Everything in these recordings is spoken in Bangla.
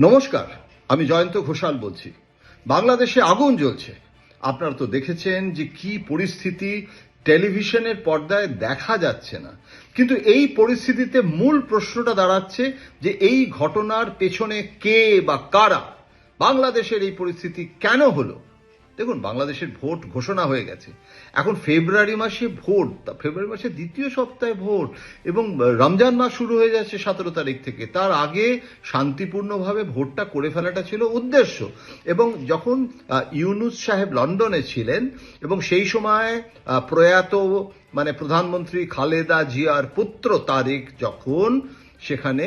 নমস্কার, আমি জয়ন্ত ঘোষাল বলছি। বাংলাদেশে আগুন জ্বলছে। আপনারা তো দেখেছেন যে কি পরিস্থিতি, টেলিভিশনের পর্দায় দেখা যাচ্ছে না। কিন্তু এই পরিস্থিতিতে মূল প্রশ্নটা দাঁড়াচ্ছে যে এই ঘটনার পেছনে কে বা কারা, বাংলাদেশের এই পরিস্থিতি কেন হলো। দেখুন, বাংলাদেশের ভোট ঘোষণা হয়ে গেছে। এখন ফেব্রুয়ারি মাসে ভোট, ফেব্রুয়ারি মাসের দ্বিতীয় সপ্তাহে ভোট, এবং রমজান মাস শুরু হয়ে যাচ্ছে 17 তারিখ থেকে। তার আগে শান্তিপূর্ণভাবে ভোটটা করে ফেলাটা ছিল উদ্দেশ্য। এবং যখন ইউনূস সাহেব লন্ডনে ছিলেন এবং সেই সময় প্রয়াত প্রধানমন্ত্রী খালেদা জিয়ার পুত্র তারেক যখন সেখানে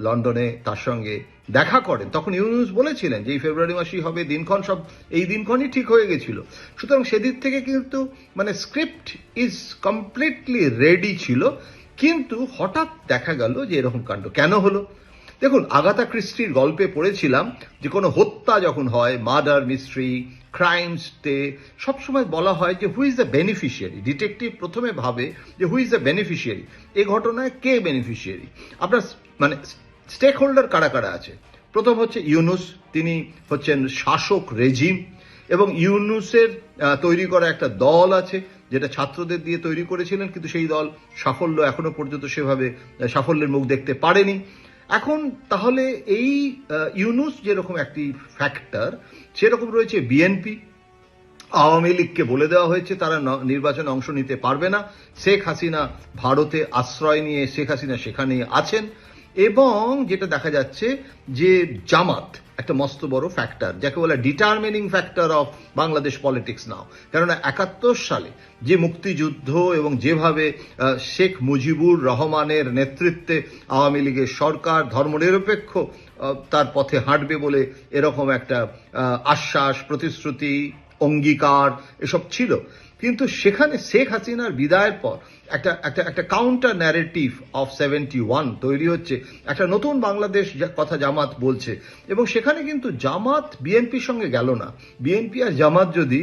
লন্ডনে তার সঙ্গে দেখা করেন, তখন ইউনূস বলেছিলেন যে এই ফেব্রুয়ারি মাসেই হবে, দিনক্ষণ সব এই দিনক্ষণই ঠিক হয়ে গেছিল। সুতরাং সেদিক থেকে কিন্তু স্ক্রিপ্ট ইজ কমপ্লিটলি রেডি ছিল। কিন্তু হঠাৎ দেখা গেল যে এরকম কাণ্ড কেন হলো। দেখুন, আগাথা ক্রিস্টির গল্পে পড়েছিলাম যে কোনো হত্যা যখন হয়, মার্ডার মিস্ট্রি, ক্রাইমসতে সবসময় বলা হয় যে who is the beneficiary. Detective প্রথমে ভাবে যে হু ইজ দ্য বেনিফিশিয়ারি, এই ঘটনায় কে বেনিফিশিয়ারি। আপনার স্টেক হোল্ডার কারা কারা আছে। প্রথম হচ্ছে ইউনূস, তিনি হচ্ছেন শাসক রেজিম, এবং ইউনূসের তৈরি করা একটা দল আছে যেটা ছাত্রদের দিয়ে তৈরি করেছিলেন, কিন্তু সেই দল সাফল্য এখনো পর্যন্ত সেভাবে সাফল্যের মুখ দেখতে পারেনি। এখন তাহলে এই ইউনূস যেরকম একটি ফ্যাক্টর, সেরকম রয়েছে বিএনপি। আওয়ামী লীগকে বলে দেওয়া হয়েছে তারা নির্বাচনে অংশ নিতে পারবে না। শেখ হাসিনা ভারতে আশ্রয় নিয়ে শেখ হাসিনা সেখানে আছেন। এবং যেটা দেখা যাচ্ছে যে জামাত একটা মস্ত বড় ফ্যাক্টর, যাকে বলে determining factor of Bangladesh politics now. কেননা 71 সালে যে মুক্তিযুদ্ধ এবং যেভাবে শেখ মুজিবুর রহমানের নেতৃত্বে আওয়ামী লীগের সরকার ধর্মনিরপেক্ষ তার পথে হাঁটবে বলে এরকম একটা আশ্বাস, প্রতিশ্রুতি, অঙ্গীকার এসব ছিল। কিন্তু সেখানে শেখ হাসিনার বিদায়ের পর একটা একটা একটা কাউন্টার ন্যারেটিভ অফ 71 তৈরি হচ্ছে। একটা নতুন বাংলাদেশ কথা জামাত বলছে, এবং সেখানে কিন্তু জামাত বিএনপির সঙ্গে গেল না। বিএনপি আর জামাত যদি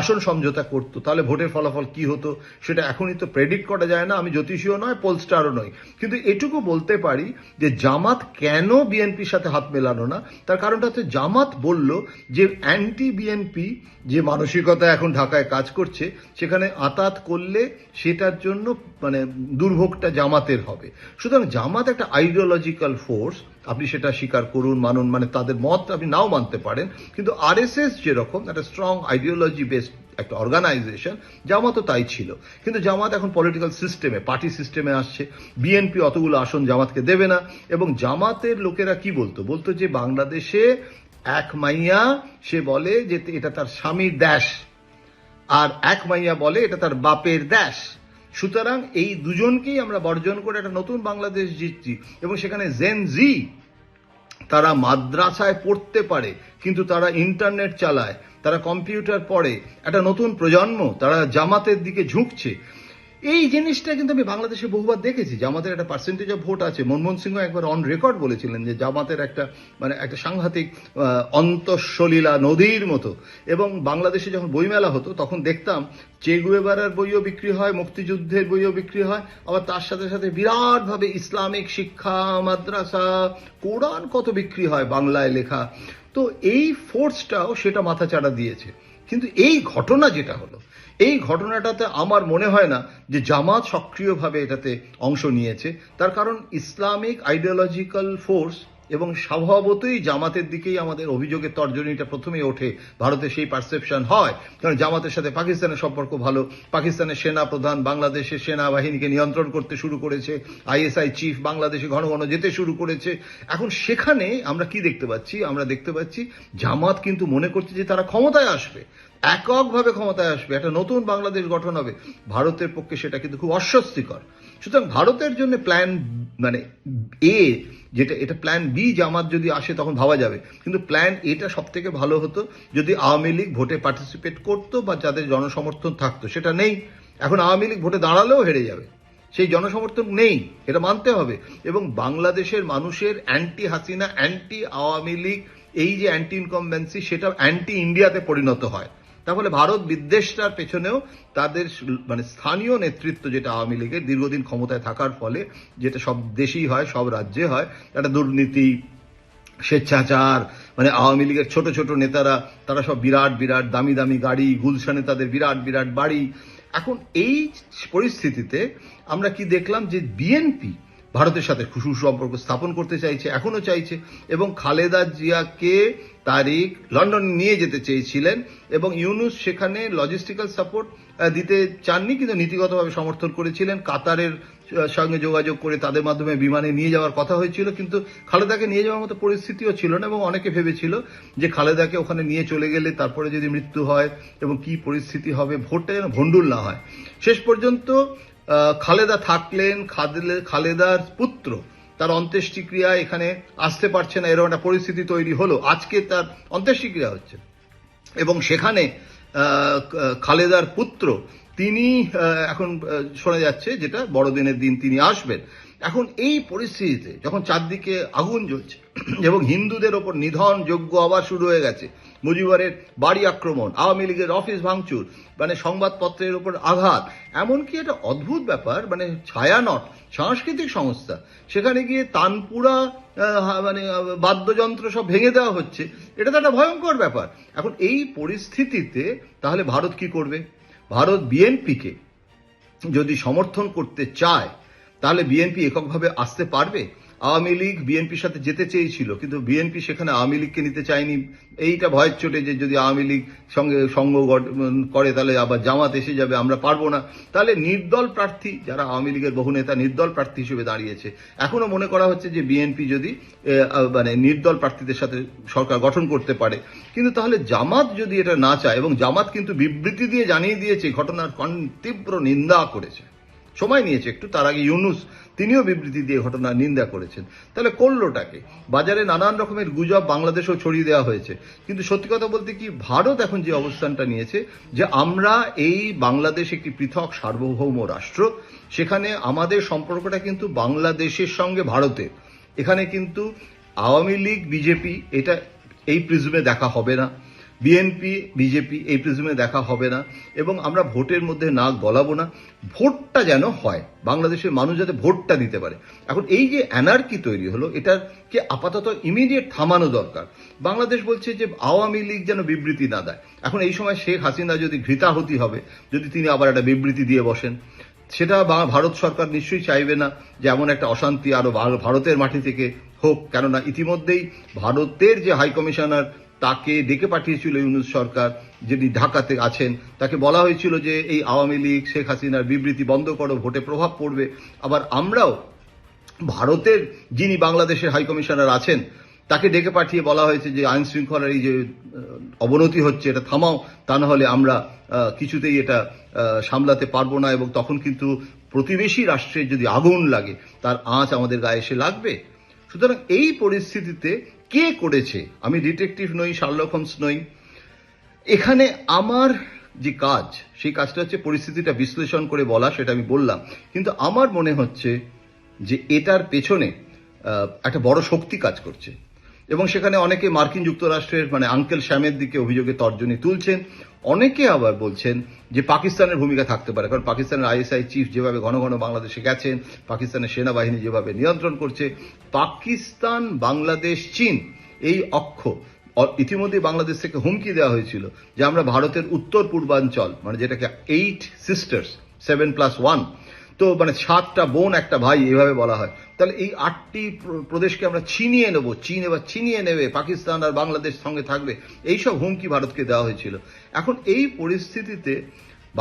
আসন সমঝোতা করতো তাহলে ভোটের ফলাফল কি হতো সেটা এখনই তো প্রেডিক্ট করা যায় না। আমি জ্যোতিষীও নয়, পোলস্টারও নই, কিন্তু এটুকু বলতে পারি যে জামাত কেন বিএনপির সাথে হাত মেলানো না, তার কারণটা হচ্ছে জামাত বলল যে অ্যান্টি বিএনপি যে মানসিকতা এখন ঢাকায় কাজ করছে, সেখানে আতাত করলে সেটার জন্য দুর্ভোগটা জামাতের হবে। সুতরাং জামাত একটা আইডিওলজিক্যাল ফোর্স, আপনি সেটা স্বীকার করুন মানুন, তাদের মত আপনি নাও মানতে পারেন, কিন্তু আরএসএস যেরকম একটা স্ট্রং আইডিওলজি বেসড একটা অর্গানাইজেশন, জামাতও তাই ছিল। কিন্তু জামাত এখন পলিটিক্যাল সিস্টেমে, পার্টি সিস্টেমে আসছে। বিএনপি অতগুলো আসন জামাতকে দেবে না। এবং জামাতের লোকেরা কি বলতো যে বাংলাদেশে এক মাইয়া সে বলে যে এটা তার স্বামীর দেশ, আর এক মাইয়া বলে এটা তার বাপের দেশ। সুতরাং এই দুজনকেই আমরা বর্জন করে একটা নতুন বাংলাদেশ জিতছি। এবং সেখানে জেন জি, তারা মাদ্রাসায় পড়তে পারে কিন্তু তারা ইন্টারনেট চালায়, তারা কম্পিউটার পড়ে, একটা নতুন প্রজন্ম তারা জামাতের দিকে ঝুঁকছে। এই জিনিসটা কিন্তু আমি বাংলাদেশে বহুবার দেখেছি। জামাতের একটা পার্সেন্টেজ অফ ভোট আছে। মনমোহন সিংহ একবার অন রেকর্ড বলেছিলেন যে জামাতের একটা একটা সাংঘাতিক অন্তঃসলীলা নদীর মতো। এবং বাংলাদেশে যখন বইমেলা হতো তখন দেখতাম চে গুয়েভারার বইও বিক্রি হয়, মুক্তিযুদ্ধের বইও বিক্রি হয়, আবার তার সাথে সাথে বিরাটভাবে ইসলামিক শিক্ষা, মাদ্রাসা, কোরআন কত বিক্রি হয় বাংলায় লেখা। তো এই ফোর্সটাও সেটা মাথাচাড়া দিয়েছে। কিন্তু এই ঘটনা যেটা হলো, এই ঘটনাটাতে আমার মনে হয় না যে জামাত সক্রিয়ভাবে এটাতে অংশ নিয়েছে। তার কারণ ইসলামিক আইডিওলজিক্যাল ফোর্স, এবং স্বভাবতই জামাতের দিকেই আমাদের অভিযোগের তর্জনীটা প্রথমেই ওঠে। ভারতে সেই পারসেপশন হয়, কারণ জামাতের সাথে পাকিস্তানের সম্পর্ক ভালো। পাকিস্তানের সেনা প্রধান বাংলাদেশের সেনাবাহিনীকে নিয়ন্ত্রণ করতে শুরু করেছে, আইএসআই চিফ বাংলাদেশে ঘন ঘন যেতে শুরু করেছে। এখন সেখানে আমরা কি দেখতে পাচ্ছি, আমরা দেখতে পাচ্ছি জামাত কিন্তু মনে করছে যে তারা ক্ষমতায় আসবে, এককভাবে ক্ষমতায় আসবে, একটা নতুন বাংলাদেশ গঠন হবে। ভারতের পক্ষে সেটা কিন্তু খুব অস্বস্তিকর। সুতরাং ভারতের জন্য প্ল্যান এ যেটা, এটা প্ল্যান বি জামাত যদি আসে তখন ভাবা যাবে, কিন্তু প্ল্যান এটা সব থেকে ভালো হতো যদি আওয়ামী লীগ ভোটে পার্টিসিপেট করতো বা যাদের জনসমর্থন থাকতো। সেটা নেই। এখন আওয়ামী লীগ ভোটে দাঁড়ালেও হেরে যাবে, সেই জনসমর্থন নেই, এটা মানতে হবে। এবং বাংলাদেশের মানুষের অ্যান্টি হাসিনা, অ্যান্টি আওয়ামী লীগ, এই যে অ্যান্টি ইনকমবেন্সি, সেটা অ্যান্টি ইন্ডিয়াতে পরিণত হয়। তাহলে ভারত বিদ্বেষটার পেছনেও তাদের স্থানীয় নেতৃত্ব, যেটা আওয়ামী লীগের দীর্ঘদিন ক্ষমতায় থাকার ফলে, যেটা সব দেশেই হয়, সব রাজ্যে হয়, একটা দুর্নীতি, স্বেচ্ছাচার, মানে আওয়ামী লীগের ছোট ছোট নেতারা তারা সব বিরাট বিরাট দামি দামি গাড়ি, গুলশানে তাদের বিরাট বিরাট বাড়ি। এখন এই পরিস্থিতিতে আমরা কি দেখলাম যে বিএনপি ভারতের সাথে সুসম্পর্ক স্থাপন করতে চাইছে, এখনো চাইছে, এবং খালেদা জিয়াকে তারিক লন্ডন নিয়ে যেতে চেয়েছিলেন এবং ইউনূস সেখানে লজিস্টিক্যাল সাপোর্ট দিতে চাননি, কিন্তু নীতিগতভাবে সমর্থন করেছিলেন। কাতারের সঙ্গে যোগাযোগ করে তাদের মাধ্যমে বিমানে নিয়ে যাওয়ার কথা হয়েছিল, কিন্তু খালেদাকে নিয়ে যাওয়ার মতো পরিস্থিতিও ছিল না এবং অনেকে ভেবেছিল যে খালেদাকে ওখানে নিয়ে চলে গেলে তারপরে যদি মৃত্যু হয় এবং কি পরিস্থিতি হবে, ভোটটা যেন ভণ্ডুল না হয়। শেষ পর্যন্ত খালেদা থাকলেন, খালেদার পুত্র তার অন্ত্যেষ্টিক্রিয়া এখানে আসতে পারছে না, এরকম একটা পরিস্থিতি তৈরি হলো। আজকে তার অন্ত্যেষ্টিক্রিয়া হচ্ছে এবং সেখানে খালেদার পুত্র তিনি এখন শোনা যাচ্ছে যেটা বড়দিনের দিন তিনি আসবেন। এখন এই পরিস্থিতিতে যখন চারদিকে আগুন জ্বলছে এবং হিন্দুদের ওপর নিধন যজ্ঞ আবার শুরু হয়ে গেছে, মুজিবরের বাড়ি আক্রমণ, আওয়ামী লীগের অফিস ভাঙচুর, মানে সংবাদপত্রের উপর আঘাত, এমনকি একটা অদ্ভুত ব্যাপার, মানে ছায়ানট সাংস্কৃতিক সংস্থা সেখানে গিয়ে তানপুরা মানে বাদ্যযন্ত্র সব ভেঙে দেওয়া হচ্ছে, এটা তো একটা ভয়ঙ্কর ব্যাপার। এখন এই পরিস্থিতিতে তাহলে ভারত কি করবে? ভারত বিএনপিকে যদি সমর্থন করতে চায় তাহলে বিএনপি এককভাবে আসতে পারবে? আওয়ামী লীগ বিএনপির সাথে যেতে চেয়েছিল, কিন্তু বিএনপি সেখানে আওয়ামী লীগকে নিতে চায়নি, এইটা ভয়ের চোটে যে যদি আওয়ামী লীগ সঙ্গে সঙ্গ করে তাহলে আবার জামাত এসে যাবে, আমরা পারবো না। তাহলে নির্দল প্রার্থী, যারা আওয়ামী লীগের বহু নেতা নির্দল প্রার্থী হিসেবে দাঁড়িয়েছে, এখনো মনে করা হচ্ছে যে বিএনপি যদি মানে নির্দল প্রার্থীদের সাথে সরকার গঠন করতে পারে। কিন্তু তাহলে জামাত যদি এটা না চায়, এবং জামাত কিন্তু বিবৃতি দিয়ে জানিয়ে দিয়েছে, ঘটনার তীব্র নিন্দা করেছে, সময় নিয়েছে একটু, তার আগে ইউনূস তিনিও বিবৃতি দিয়ে ঘটনার নিন্দা করেছেন। তাহলে করলোটাকে? বাজারে নানান রকমের গুজব বাংলাদেশেও ছড়িয়ে দেওয়া হয়েছে, কিন্তু সত্যি কথা বলতে কি, ভারত এখন যে অবস্থানটা নিয়েছে যে আমরা এই বাংলাদেশ একটি পৃথক সার্বভৌম রাষ্ট্র, সেখানে আমাদের সম্পর্কটা কিন্তু বাংলাদেশের সঙ্গে ভারতের, এখানে কিন্তু আওয়ামী লীগ বিজেপি এটা এই প্রিজমে দেখা হবে না, বিএনপি বিজেপি এই প্রিজমে দেখা হবে না, এবং আমরা ভোটের মধ্যে নাক গলাবো না। ভোটটা যেন হয়, বাংলাদেশের মানুষ যাতে ভোটটা দিতে পারে। এখন এই যে অ্যানার্কি তৈরি হলো, এটাকে আপাতত ইমিডিয়েট থামানো দরকার। বাংলাদেশ বলছে যে আওয়ামী লীগ যেন বিবৃতি না দেয়। এখন এই সময় শেখ হাসিনা যদি ঘৃতাহতি হবে, যদি তিনি আবার একটা বিবৃতি দিয়ে বসেন, সেটা ভারত সরকার নিশ্চয়ই চাইবে না যে এমন একটা অশান্তি আরো ভারতের মাটি থেকে হোক, কেননা ইতিমধ্যেই ভারতের যে হাইকমিশনার তাকে ডেকে পাঠিয়েছিল ইউনূস সরকার, যিনি ঢাকাতে আছেন, তাকে বলা হয়েছিল যে এই আওয়ামী লীগ শেখ হাসিনার বিবৃতি বন্ধ করো, ভোটে প্রভাব পড়বে। আবার আমরাও ভারতের যিনি বাংলাদেশের হাইকমিশনার আছেন তাকে ডেকে পাঠিয়ে বলা হয়েছে যে আইন শৃঙ্খলার এই যে অবনতি হচ্ছে এটা থামাও, তা না হলে আমরা কিছুতেই এটা সামলাতে পারবো না, এবং তখন কিন্তু প্রতিবেশী রাষ্ট্রের যদি আগুন লাগে তার আঁচ আমাদের গায়ে এসে লাগবে। সুতরাং এই পরিস্থিতিতে কে করেছে? আমি ডিটেকটিভ নই, শার্লক হোমস নই, এখানে আমার যে কাজ সেই কাজটা হচ্ছে পরিস্থিতিটা বিশ্লেষণ করে বলা, সেটা আমি বললাম, কিন্তু আমার মনে হচ্ছে যে এটার পেছনে একটা বড় শক্তি কাজ করছে, এবং সেখানে অনেকে মার্কিন যুক্তরাষ্ট্রের মানে আঙ্কেল শ্যামের দিকে অভিযোগে তর্জনী তুলছেন, অনেকে আবার বলছেন যে পাকিস্তানের ভূমিকা থাকতে পারে, কারণ পাকিস্তানের আইএসআই চিফ যেভাবে ঘন ঘন বাংলাদেশে গেছেন, পাকিস্তানের সেনাবাহিনী যেভাবে নিয়ন্ত্রণ করছে, পাকিস্তান বাংলাদেশ চীন এই অক্ষ ইতিমধ্যে বাংলাদেশ থেকে হুমকি দেওয়া হয়েছিল যে আমরা ভারতের উত্তর পূর্বাঞ্চল, মানে যেটাকে 8 সিস্টার্স 7+1, তো মানে 7টা বোন একটা ভাই এভাবে বলা হয়, তাহলে এই 8টি প্রদেশকে আমরা ছিনিয়ে নেব, চীন এবার ছিনিয়ে নেবে, পাকিস্তান আর বাংলাদেশ সঙ্গে থাকবে, এইসব হুমকি ভারতকে দেওয়া হয়েছিল। এখন এই পরিস্থিতিতে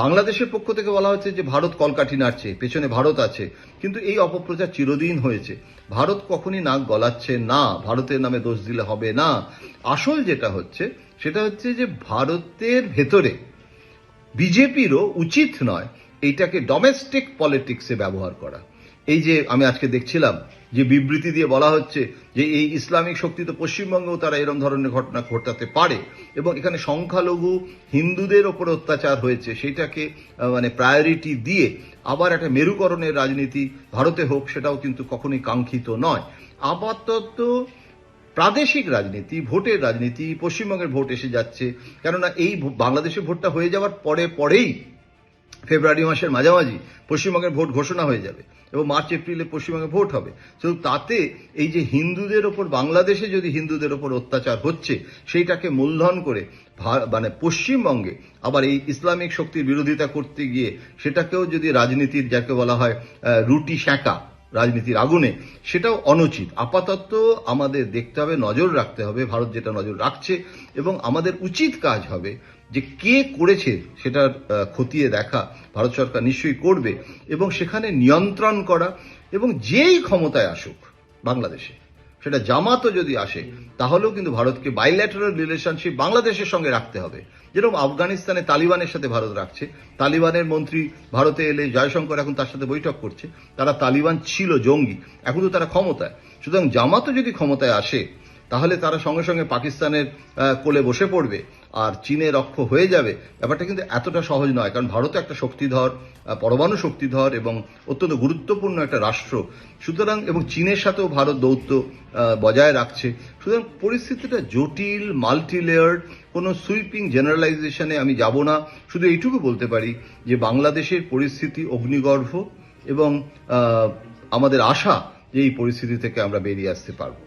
বাংলাদেশের পক্ষ থেকে বলা হচ্ছে যে ভারত কলকাঠি নাড়ছে, পেছনে ভারত আছে, কিন্তু এই অপপ্রচার চিরদিন হয়েছে, ভারত কখনই নাক গলাচ্ছে না, ভারতের নামে দোষ দিলে হবে না। আসল যেটা হচ্ছে সেটা হচ্ছে যে ভারতের ভেতরে বিজেপিরও উচিত নয় এইটাকে ডোমেস্টিক পলিটিক্সে ব্যবহার করা। এই যে আমি আজকে দেখছিলাম যে বিবৃতি দিয়ে বলা হচ্ছে যে এই ইসলামিক শক্তি তো পশ্চিমবঙ্গেও তারা এরকম ধরনের ঘটনা ঘটাতে পারে, এবং এখানে সংখ্যালঘু হিন্দুদের ওপর অত্যাচার হয়েছে সেইটাকে মানে প্রায়োরিটি দিয়ে আবার একটা মেরুকরণের রাজনীতি ভারতে হোক, সেটাও কিন্তু কখনোই কাঙ্ক্ষিত নয়। আপাতত প্রাদেশিক রাজনীতি, ভোটের রাজনীতি, পশ্চিমবঙ্গের ভোট এসে যাচ্ছে, কেননা এই বাংলাদেশের ভোটটা হয়ে যাওয়ার পরেই ফেব্রুয়ারি মাসের মাঝামাঝি পশ্চিমবঙ্গের ভোট ঘোষণা হয়ে যাবে এবং মার্চ এপ্রিলে পশ্চিমবঙ্গে ভোট হবে। তো তাতে এই যে হিন্দুদের ওপর, বাংলাদেশে যদি হিন্দুদের ওপর অত্যাচার হচ্ছে সেইটাকে মূলধন করে মানে পশ্চিমবঙ্গে আবার এই ইসলামিক শক্তির বিরোধিতা করতে গিয়ে সেটাকেও যদি রাজনীতির, যাকে বলা হয় রুটি সেঁকা রাজনীতির আগুনে, সেটাও অনুচিত। আপাতত আমাদের দেখতে হবে, নজর রাখতে হবে, ভারত যেটা নজর রাখছে, এবং আমাদের উচিত কাজ হবে যে কে করেছে সেটার খতিয়ে দেখা ভারত সরকার নিশ্চয়ই করবে, এবং সেখানে নিয়ন্ত্রণ করা, এবং যেই ক্ষমতায় আসুক বাংলাদেশে, সেটা জামাতও যদি আসে তাহলেও কিন্তু ভারতকে বাইল্যাটারাল রিলেশনশিপ বাংলাদেশের সঙ্গে রাখতে হবে, যেরকম আফগানিস্তানে তালিবানের সাথে ভারত রাখছে। তালিবানের মন্ত্রী ভারতে এলে, জয়শঙ্কর এখন তার সাথে বৈঠক করছে, তারা তালিবান ছিল জঙ্গি, এখন তো তারা ক্ষমতায়। সুতরাং জামাতও যদি ক্ষমতায় আসে তাহলে তারা সঙ্গে সঙ্গে পাকিস্তানের কোলে বসে পড়বে আর চীনের অক্ষ হয়ে যাবে। ব্যাপারটা কিন্তু এতটা সহজ নয়, কারণ ভারত একটা শক্তিধর, পরমাণু শক্তিধর এবং অত্যন্ত গুরুত্বপূর্ণ একটা রাষ্ট্র। সুতরাং, এবং চীনের সাথেও ভারত দৌত্য বজায় রাখছে। সুতরাং পরিস্থিতিটা জটিল, মাল্টি লেয়ার্ড। কোনো সুইপিং জেনারেলাইজেশনে আমি যাব না, শুধু এইটুকু বলতে পারি যে বাংলাদেশের পরিস্থিতি অগ্নিগর্ভ, এবং আমাদের আশা যে এই পরিস্থিতি থেকে আমরা বেরিয়ে আসতে পারবো।